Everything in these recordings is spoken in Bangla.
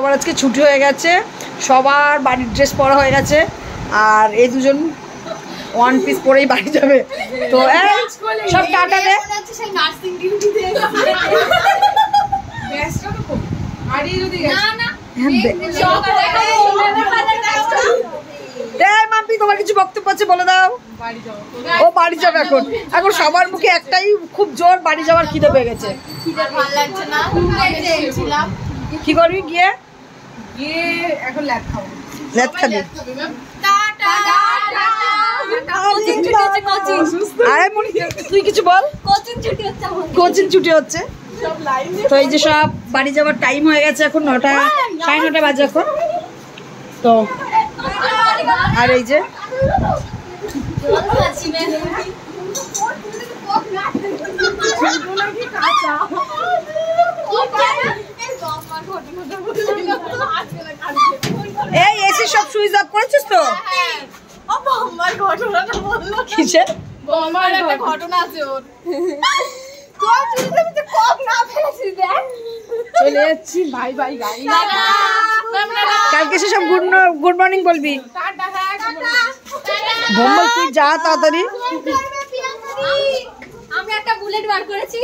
সবার আজকে ছুটি হয়ে গেছে, সবার বাড়ির ড্রেস পরা হয়ে গেছে, আর এই দুজন ওয়ান পিস পরেই বাড়ি যাবে। তো সব টাটা দে। মাম্পি তোমার কিছু বক্তব্য আছে বলে দাও। ও বাড়ি যাবে এখন, এখন সবার মুখে একটাই খুব জোর বাড়ি যাওয়ার খিদে পেয়ে গেছে। কি করবি গিয়ে? এখন ল্যাদ খাবো। ল্যাদ খাবি? তুই কিছু বল। কোচিং ছুটি হচ্ছে। তো এই যে সব বাড়ি যাওয়ার টাইম হয়ে গেছে, এখন 9টা 9:30 বাজে এখন। তো আর এই যে এই এসি সব সুইচ অফ করেছিস তো? কিসের ঘটনা আছে ওর? চলে যাচ্ছি, ভাই ভাই গাড়ি। কালকে সে সব গুড মর্নিং বলবি। ভম্বল তুই যা তাড়াতাড়ি। আমি একটা বুলেট বার করেছি,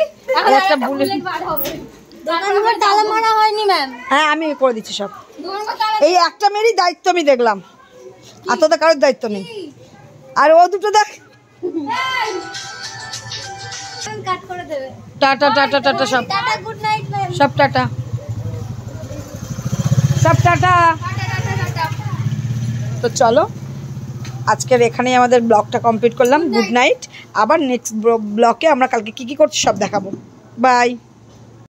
একটা বুলেট বার হবে। দোকানের তালা মারা হয়নি ম্যাম। হ্যাঁ আমি করে দিচ্ছি সব। এই একটা মেয়েরই দায়িত্ব আমি দেখলাম, আর তোদের কারোর দায়িত্ব নেই। আর ও দুটো দেখ। কাট করে দেবে। টাটা টাটা টাটা সব। Tata, good night ma'am. সব টাটা, সব টাটা। তো চলো আজকের এখানেই আমাদের ব্লগটা কমপ্লিট করলাম। Good night. আবার নেক্সট ব্লগে আমরা কালকে কি করছি সব দেখাবো। বাই।